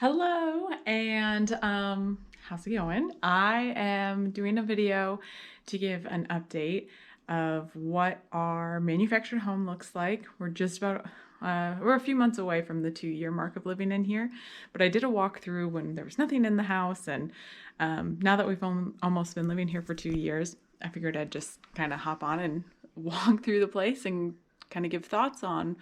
Hello, and how's it going? I am doing a video to give an update of what our manufactured home looks like. We're a few months away from the 2-year mark of living in here, but I did a walkthrough when there was nothing in the house, and now that we've almost been living here for 2 years, I figured I'd just kind of hop on and walk through the place and kind of give thoughts on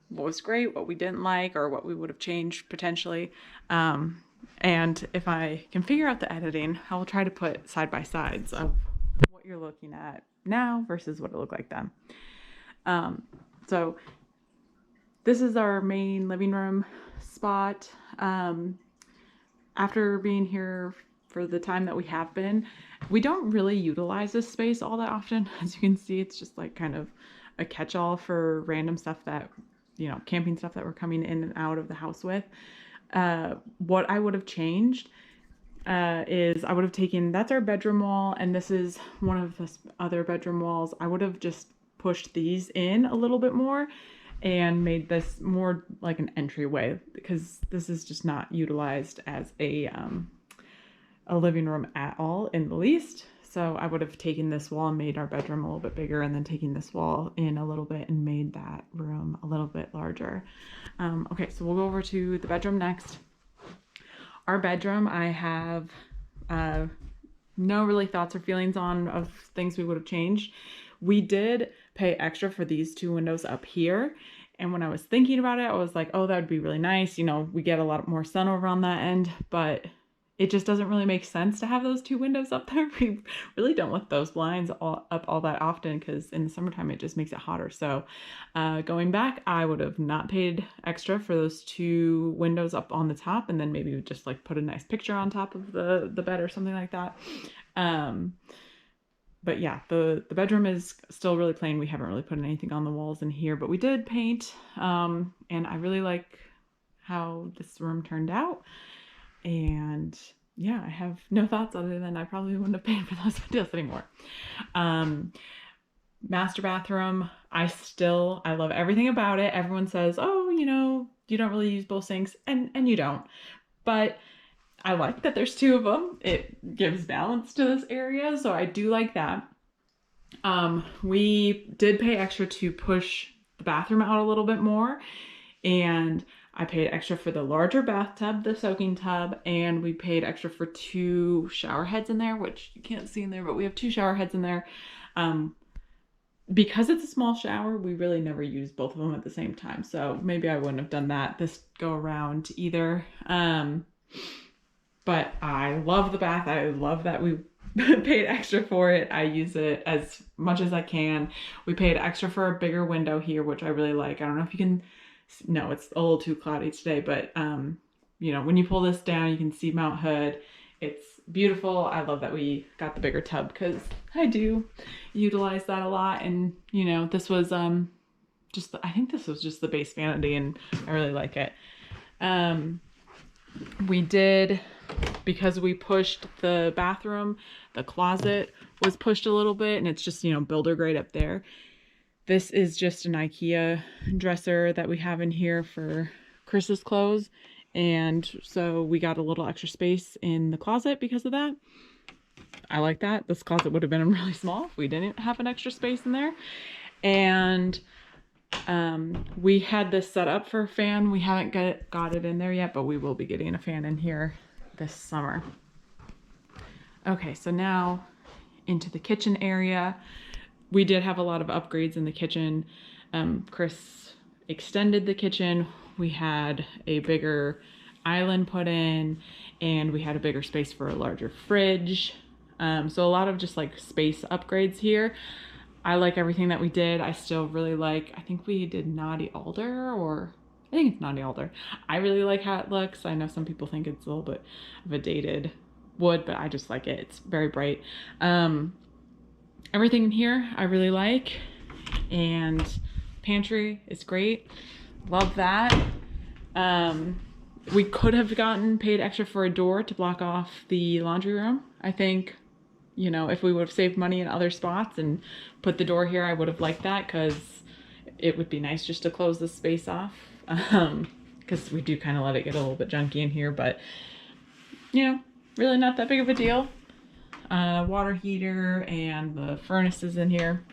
what was great, what we didn't like, or what we would have changed potentially. And if I can figure out the editing, I will try to put side by sides of what you're looking at now versus what it looked like then. So this is our main living room spot. After being here for the time that we have been, we don't really utilize this space all that often. As you can see, it's just like kind of a catch-all for random stuff that, camping stuff that we're coming in and out of the house with. What I would have changed is I would have taken, that's our bedroom wall, and this is one of the other bedroom walls. I would have just pushed these in a little bit more and made this more like an entryway, because this is just not utilized as a living room at all in the least. So I would have taken this wall and made our bedroom a little bit bigger, and then taking this wall in a little bit and made that room a little bit larger. Okay, so we'll go over to the bedroom next. Our bedroom, I have no really thoughts or feelings on of things we would have changed. We did pay extra for these 2 windows up here. And when I was thinking about it, I was like, oh, that would be really nice. We get a lot more sun over on that end, but it just doesn't really make sense to have those 2 windows up there. We really don't let those blinds up all that often, because in the summertime it just makes it hotter. So going back, I would have not paid extra for those 2 windows up on the top, and then maybe just like put a nice picture on top of the bed or something like that. But yeah, the bedroom is still really plain. We haven't really put anything on the walls in here, but we did paint, and I really like how this room turned out. And yeah, I have no thoughts other than I probably wouldn't have paid for those windows anymore. Master bathroom, I love everything about it. Everyone says, oh, you don't really use both sinks, and you don't. But I like that there's 2 of them. It gives balance to this area, so I do like that. We did pay extra to push the bathroom out a little bit more, and I paid extra for the larger bathtub, the soaking tub, and we paid extra for 2 shower heads in there, which you can't see in there, but we have 2 shower heads in there. Because it's a small shower, we really never use both of them at the same time, so maybe I wouldn't have done that this go around either. But I love the bath. I love that we paid extra for it. I use it as much as I can. We paid extra for a bigger window here, which I really like. I don't know if you can, no, it's a little too cloudy today, but when you pull this down, you can see Mount Hood. It's beautiful. I love that we got the bigger tub, because I do utilize that a lot. And this was I think this was just the base vanity, and I really like it. We did, because we pushed the bathroom, the closet was pushed a little bit, and it's just, builder grade up there. This is just an IKEA dresser that we have in here for Chris's clothes. And so we got a little extra space in the closet because of that. I like that. This closet would have been really small if we didn't have an extra space in there. And we had this set up for a fan. We haven't got it in there yet, but we will be getting a fan in here this summer. Okay, so now into the kitchen area. We did have a lot of upgrades in the kitchen. Chris extended the kitchen. We had a bigger island put in, and we had a bigger space for a larger fridge. So a lot of just like space upgrades here. I like everything that we did. I still really like, I think we did Knotty Alder, or I think it's Knotty Alder. I really like how it looks. I know some people think it's a little bit of a dated wood, but I just like it. It's very bright. Everything in here I really like, and pantry is great. Love that. We could have paid extra for a door to block off the laundry room. I think, if we would have saved money in other spots and put the door here, I would have liked that, because it would be nice just to close this space off. because we do kind of let it get a little bit junky in here, but you know, really not that big of a deal. Water heater and the furnace is in here.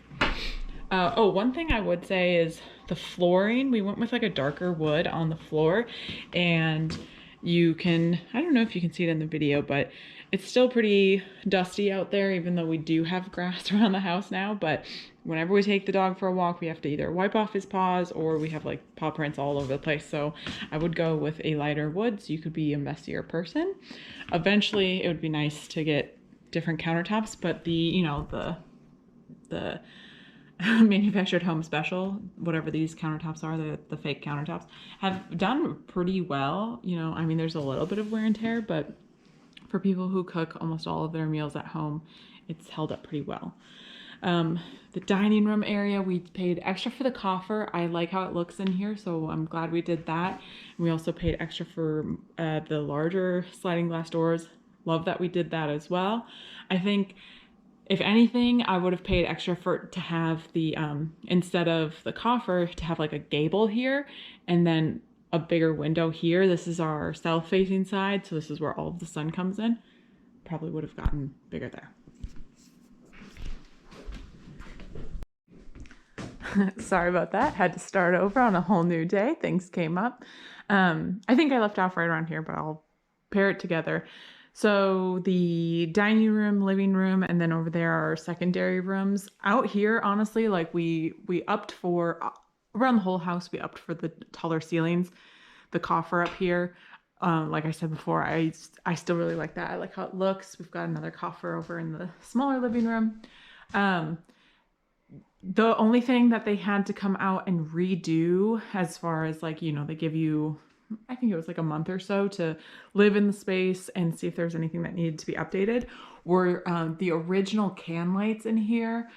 Oh, one thing I would say is the flooring. We went with like a darker wood on the floor, and you can, I don't know if you can see it in the video, but it's still pretty dusty out there, even though we do have grass around the house now. But whenever we take the dog for a walk, we have to either wipe off his paws or we have like paw prints all over the place. So I would go with a lighter wood so you could be a messier person. Eventually, it would be nice to get different countertops, but the manufactured home special, whatever these countertops are, the fake countertops, have done pretty well. You know, I mean, there's a little bit of wear and tear, but for people who cook almost all of their meals at home, it's held up pretty well. The dining room area, we paid extra for the coffer. I like how it looks in here, so I'm glad we did that. And we also paid extra for the larger sliding glass doors. Love that we did that as well. I think if anything, I would have paid extra to have the, instead of the coffer, to have like a gable here and then a bigger window here. This is our south-facing side, so this is where all of the sun comes in. Probably would have gotten bigger there. Sorry about that. Had to start over on a whole new day. Things came up. I think I left off right around here, but I'll pair it together. So the dining room, living room, and then over there are secondary rooms. Out here, honestly, like we upped for, around the whole house, we upped for the taller ceilings. The coffer up here, like I said before, I still really like that. I like how it looks. We've got another coffer over in the smaller living room. The only thing that they had to come out and redo, as far as like, you know, they give you, I think it was like a month or so to live in the space and see if there's anything that needed to be updated, were the original can lights in here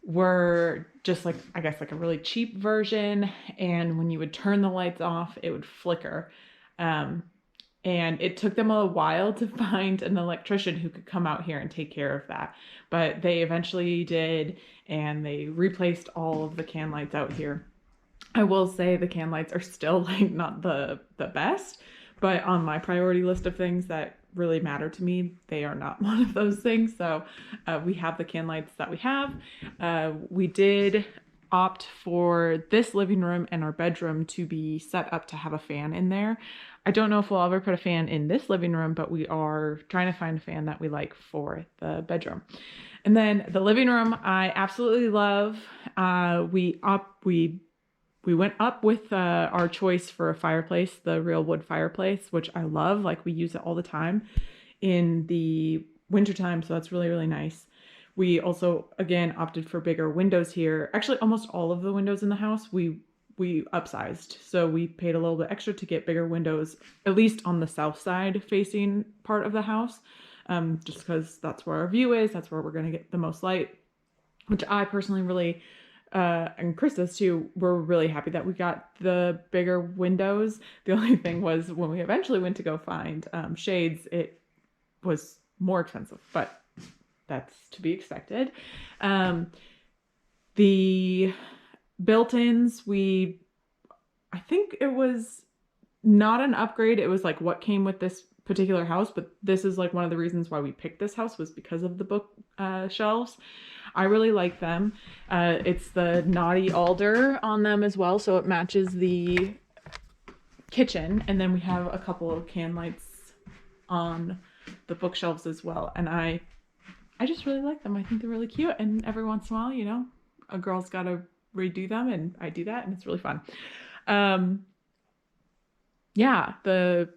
were just like, I guess like a really cheap version. And when you would turn the lights off, it would flicker. And it took them a while to find an electrician who could come out here and take care of that. But they eventually did, and they replaced all of the can lights out here. I will say the can lights are still like not the best, but on my priority list of things that really matter to me, they are not one of those things. So we have the can lights that we have. We did opt for this living room and our bedroom to be set up to have a fan in there. I don't know if we'll ever put a fan in this living room, but we are trying to find a fan that we like for the bedroom. And then the living room, I absolutely love. We went up with our choice for a fireplace, the real wood fireplace, which I love. Like we use it all the time in the wintertime, so that's really, really nice. We also, again, opted for bigger windows here. Actually, almost all of the windows in the house, we upsized. So we paid a little bit extra to get bigger windows, at least on the south side facing part of the house, just because that's where our view is. That's where we're going to get the most light, which I personally really, and Chris does too, we're really happy that we got the bigger windows. The only thing was when we eventually went to go find shades, it was more expensive, but that's to be expected. The built-ins, I think it was not an upgrade. It was like what came with this particular house, but this is like one of the reasons why we picked this house was because of the book shelves. I really like them. It's the Naughty Alder on them as well, so it matches the kitchen. And then we have a couple of can lights on the bookshelves as well. And I just really like them. I think they're really cute. And every once in a while, you know, a girl's got to redo them, and I do that, and it's really fun. Yeah, the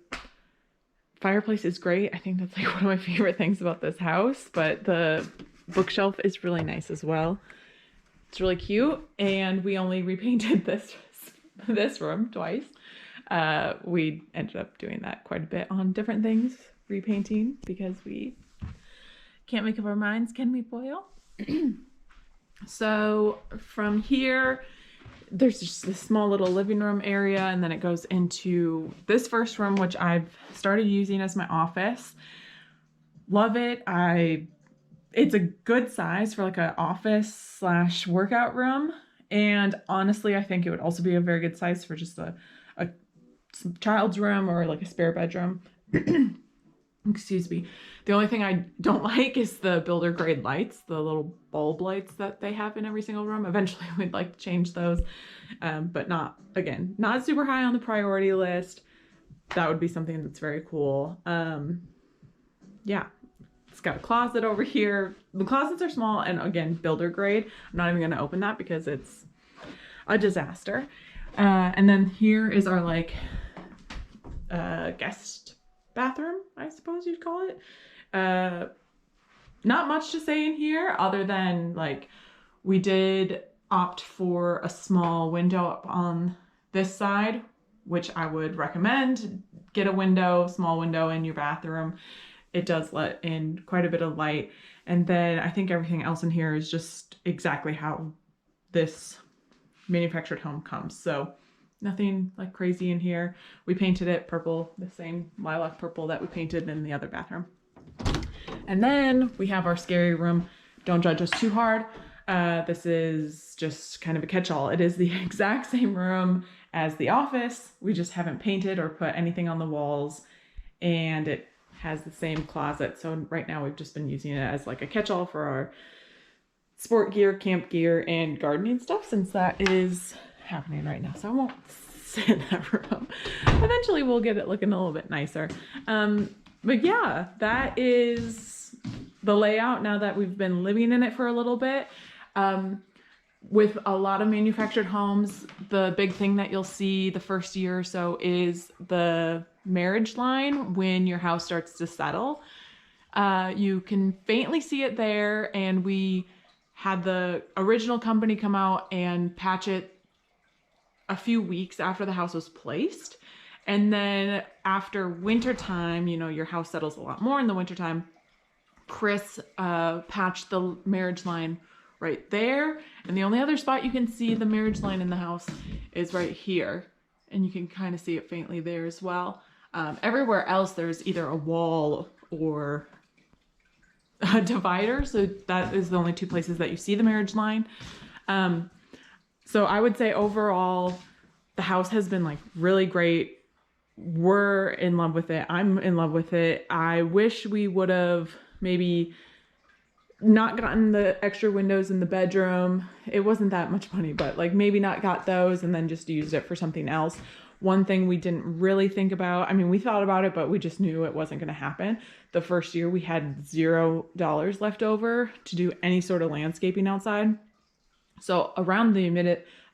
fireplace is great. I think that's like one of my favorite things about this house, but the bookshelf is really nice as well. It's really cute, and we only repainted this room twice. We ended up doing that quite a bit on different things, repainting, because we can't make up our minds, can we, Boyle? So from here, there's just this small little living room area, and then it goes into this first room, which I've started using as my office. Love it. It's a good size for like an office / workout room. And honestly, I think it would also be a very good size for just a child's room or like a spare bedroom. Excuse me. The only thing I don't like is the builder grade lights, the little bulb lights that they have in every single room. Eventually we'd like to change those, but not, again, not super high on the priority list. That would be something that's very cool. Yeah, it's got a closet over here. The closets are small and again, builder grade. I'm not even gonna open that because it's a disaster. And then here is our like guest bathroom, I suppose you'd call it. Not much to say in here other than like we did opt for a small window up on this side, which I would recommend. Get a window, small window in your bathroom. It does let in quite a bit of light. And then I think everything else in here is just exactly how this manufactured home comes. So nothing like crazy in here. We painted it purple, the same lilac purple that we painted in the other bathroom. And then we have our scary room. Don't judge us too hard. This is just kind of a catch-all. It is the exact same room as the office. We just haven't painted or put anything on the walls, and it has the same closet. So right now we've just been using it as like a catch-all for our sport gear, camp gear, and gardening stuff, since that is happening right now. So I won't sit in that room. Eventually we'll get it looking a little bit nicer. But yeah, that is the layout now that we've been living in it for a little bit. With a lot of manufactured homes, the big thing that you'll see the first year or so is the marriage line when your house starts to settle. You can faintly see it there, and we had the original company come out and patch it a few weeks after the house was placed. And then after wintertime, you know, your house settles a lot more in the wintertime. Chris patched the marriage line right there. And the only other spot you can see the marriage line in the house is right here. And you can kind of see it faintly there as well. Everywhere else, there's either a wall or a divider. So that is the only two places that you see the marriage line. So I would say overall, the house has been like really great. We're in love with it. I'm in love with it. I wish we would have maybe not gotten the extra windows in the bedroom. It wasn't that much money, but like maybe not got those and then just used it for something else. One thing we didn't really think about, I mean, we thought about it, but we just knew it wasn't going to happen. The first year we had $0 left over to do any sort of landscaping outside. So around the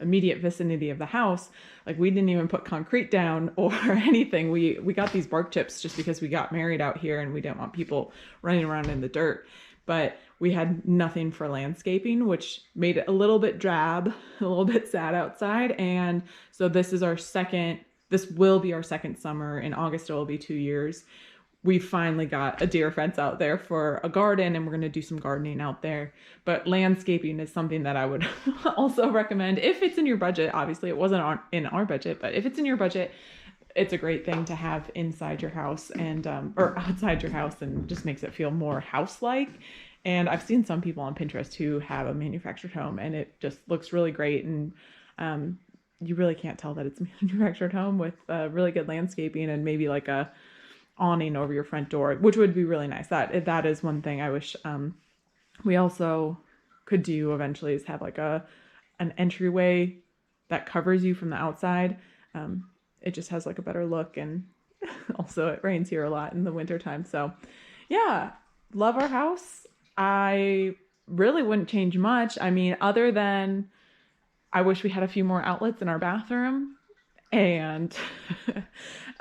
immediate vicinity of the house, like we didn't even put concrete down or anything. We got these bark chips just because we got married out here and we didn't want people running around in the dirt. But we had nothing for landscaping, which made it a little bit drab, a little bit sad outside. And so this will be our second summer. In August, it will be 2 years. We finally got a deer fence out there for a garden, and we're going to do some gardening out there. But landscaping is something that I would also recommend if it's in your budget. Obviously, it wasn't in our budget, but if it's in your budget, it's a great thing to have inside your house and or outside your house, and just makes it feel more house-like. And I've seen some people on Pinterest who have a manufactured home, and it just looks really great. And you really can't tell that it's a manufactured home with really good landscaping and maybe like a awning over your front door, which would be really nice. That is one thing I wish we also could do eventually, is have like an entryway that covers you from the outside. It just has like a better look, and also it rains here a lot in the wintertime. So yeah, love our house. I really wouldn't change much. I mean, other than I wish we had a few more outlets in our bathroom, and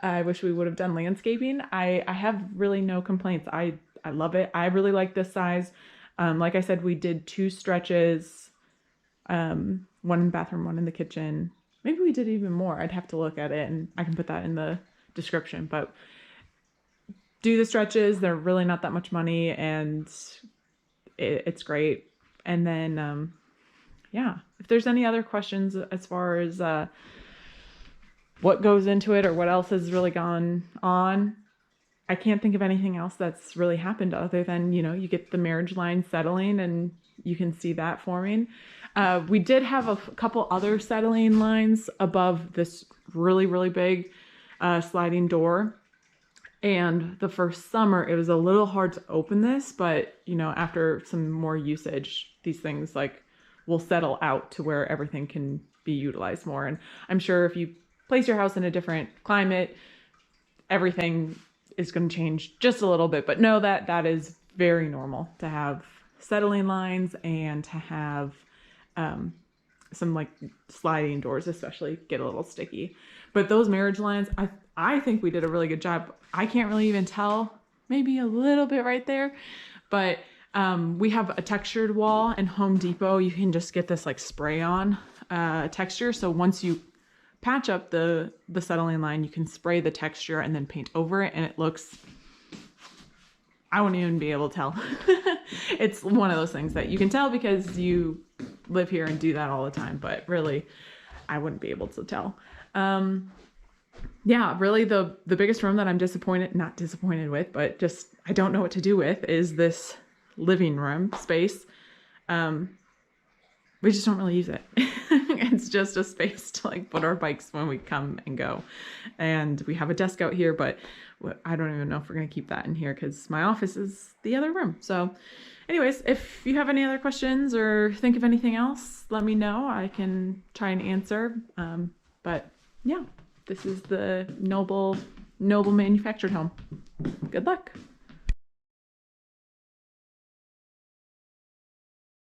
I wish we would have done landscaping. I have really no complaints. I love it. I really like this size. Like I said, we did 2 stretches, one in the bathroom, one in the kitchen. Maybe we did even more. I'd have to look at it, and I can put that in the description. But do the stretches. They're really not that much money, and it's great. And then, yeah, if there's any other questions as far as what goes into it or what else has really gone on, I can't think of anything else that's really happened other than, you know, you get the marriage line settling and you can see that forming. We did have a couple other settling lines above this really, really big sliding door. And the first summer, it was a little hard to open this, but you know, after some more usage, these things like will settle out to where everything can be utilized more. And I'm sure if you place your house in a different climate, everything is going to change just a little bit. But know that that is very normal to have settling lines and to have some like sliding doors especially get a little sticky. But those marriage lines, I think we did a really good job. I can't really even tell, maybe a little bit right there, but we have a textured wall in Home Depot. You can just get this like spray on texture. So once you patch up the settling line, you can spray the texture and then paint over it, and it looks, I wouldn't even be able to tell. It's one of those things that you can tell because you live here and do that all the time, but really I wouldn't be able to tell. Yeah, really the biggest room that I'm not disappointed with, but just I don't know what to do with is this living room space. We just don't really use it. It's just a space to like put our bikes when we come and go. And we have a desk out here, but I don't even know if we're going to keep that in here because my office is the other room. So anyways, if you have any other questions or think of anything else, let me know. I can try and answer. But yeah, this is the Noble manufactured home. Good luck.